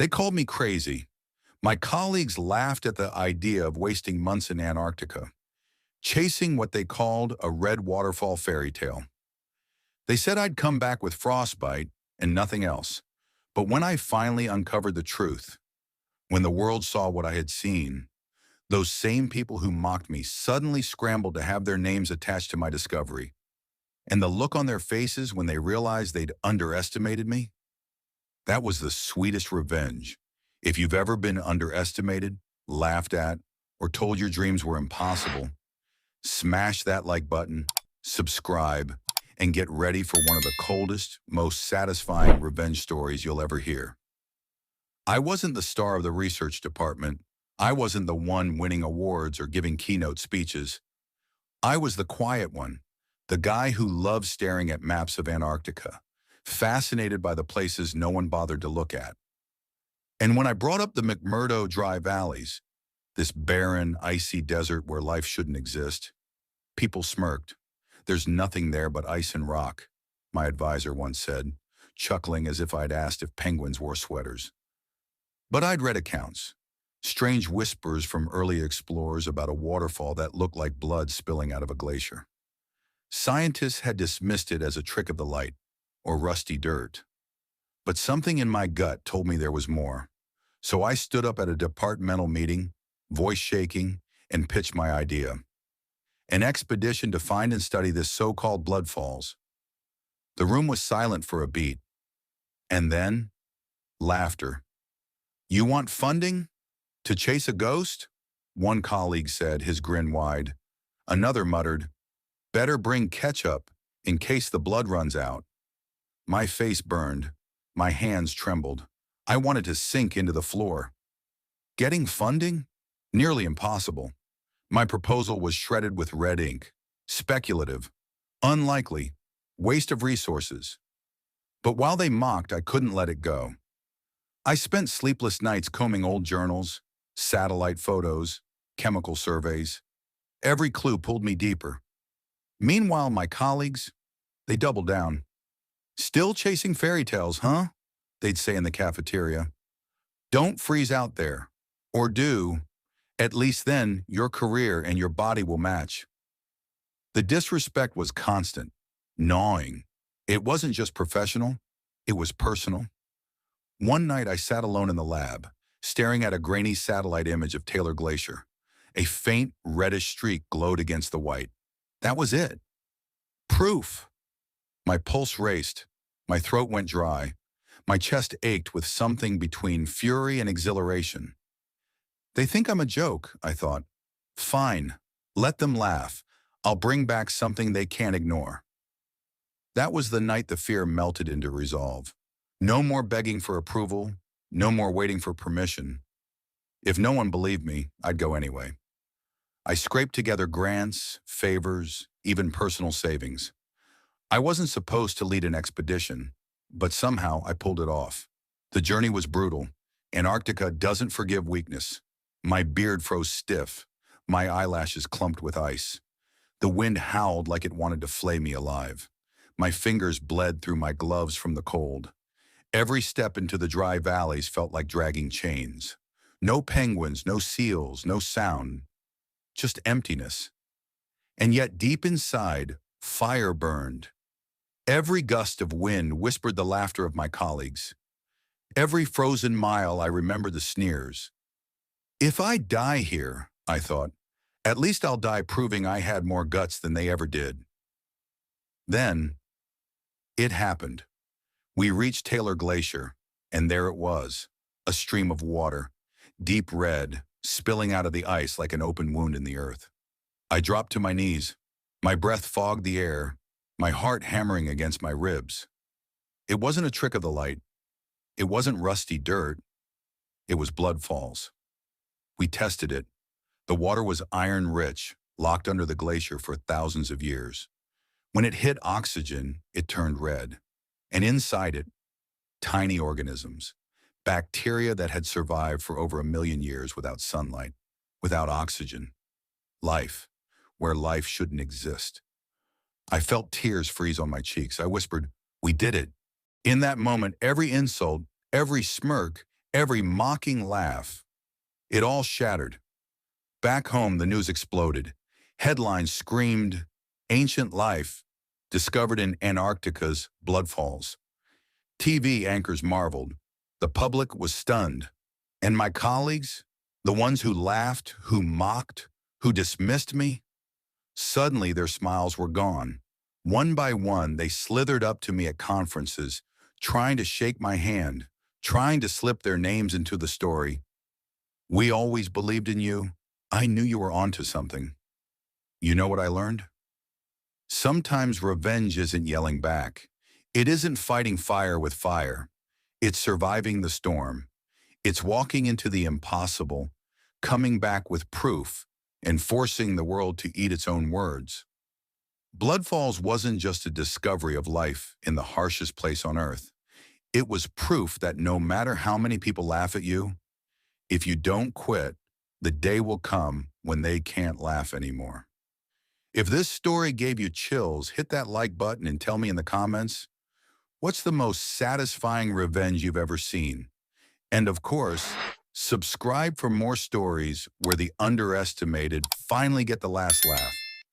They called me crazy. My colleagues laughed at the idea of wasting months in Antarctica, chasing what they called a red waterfall fairy tale. They said I'd come back with frostbite and nothing else. But when I finally uncovered the truth, when the world saw what I had seen, those same people who mocked me suddenly scrambled to have their names attached to my discovery. And the look on their faces when they realized they'd underestimated me, that was the sweetest revenge. If you've ever been underestimated, laughed at, or told your dreams were impossible, smash that like button, subscribe, and get ready for one of the coldest, most satisfying revenge stories you'll ever hear. I wasn't the star of the research department. I wasn't the one winning awards or giving keynote speeches. I was the quiet one, the guy who loved staring at maps of Antarctica, fascinated by the places no one bothered to look at. And when I brought up the McMurdo dry valleys, this barren, icy desert where life shouldn't exist, people smirked. "There's nothing there but ice and rock," my advisor once said, chuckling as if I'd asked if penguins wore sweaters. But I'd read accounts, strange whispers from early explorers about a waterfall that looked like blood spilling out of a glacier. Scientists had dismissed it as a trick of the light, or rusty dirt. But something in my gut told me there was more. So I stood up at a departmental meeting, voice shaking, and pitched my idea. An expedition to find and study this so-called blood falls. The room was silent for a beat. And then, laughter. "You want funding? To chase a ghost?" One colleague said, his grin wide. Another muttered, "Better bring ketchup in case the blood runs out." My face burned. My hands trembled. I wanted to sink into the floor. Getting funding? Nearly impossible. My proposal was shredded with red ink. Speculative. Unlikely. Waste of resources. But while they mocked, I couldn't let it go. I spent sleepless nights combing old journals, satellite photos, chemical surveys. Every clue pulled me deeper. Meanwhile, my colleagues, they doubled down. "Still chasing fairy tales, huh?" they'd say in the cafeteria. "Don't freeze out there. Or do. At least then your career and your body will match." The disrespect was constant, gnawing. It wasn't just professional, it was personal. One night I sat alone in the lab, staring at a grainy satellite image of Taylor Glacier. A faint reddish streak glowed against the white. That was it. Proof. My pulse raced. My throat went dry. My chest ached with something between fury and exhilaration. They think I'm a joke, I thought. Fine. Let them laugh. I'll bring back something they can't ignore. That was the night the fear melted into resolve. No more begging for approval. No more waiting for permission. If no one believed me, I'd go anyway. I scraped together grants, favors, even personal savings. I wasn't supposed to lead an expedition, but somehow I pulled it off. The journey was brutal. Antarctica doesn't forgive weakness. My beard froze stiff. My eyelashes clumped with ice. The wind howled like it wanted to flay me alive. My fingers bled through my gloves from the cold. Every step into the dry valleys felt like dragging chains. No penguins, no seals, no sound. Just emptiness. And yet deep inside, fire burned. Every gust of wind whispered the laughter of my colleagues. Every frozen mile I remembered the sneers. If I die here, I thought, at least I'll die proving I had more guts than they ever did. Then, it happened. We reached Taylor Glacier, and there it was, a stream of water, deep red, spilling out of the ice like an open wound in the earth. I dropped to my knees. My breath fogged the air, my heart hammering against my ribs. It wasn't a trick of the light. It wasn't rusty dirt. It was blood falls. We tested it. The water was iron-rich, locked under the glacier for thousands of years. When it hit oxygen, it turned red. And inside it, tiny organisms, bacteria that had survived for over 1 million years without sunlight, without oxygen. Life, where life shouldn't exist. I felt tears freeze on my cheeks. I whispered, "We did it." In that moment, every insult, every smirk, Every mocking laugh. It all shattered. Back home, the news exploded. Headlines screamed, "Ancient life discovered in Antarctica's bloodfalls." TV anchors marveled. The public was stunned. And my colleagues, the ones who laughed, who mocked, who dismissed me, suddenly their smiles were gone. One by one, they slithered up to me at conferences, trying to shake my hand, trying to slip their names into the story. "We always believed in you. I knew you were onto something." You know what I learned? Sometimes revenge isn't yelling back. It isn't fighting fire with fire. It's surviving the storm. It's walking into the impossible, coming back with proof, and forcing the world to eat its own words. Bloodfalls wasn't just a discovery of life in the harshest place on Earth. It was proof that no matter how many people laugh at you, if you don't quit, the day will come when they can't laugh anymore. If this story gave you chills, hit that like button and tell me in the comments, what's the most satisfying revenge you've ever seen? And of course, subscribe for more stories where the underestimated finally get the last laugh.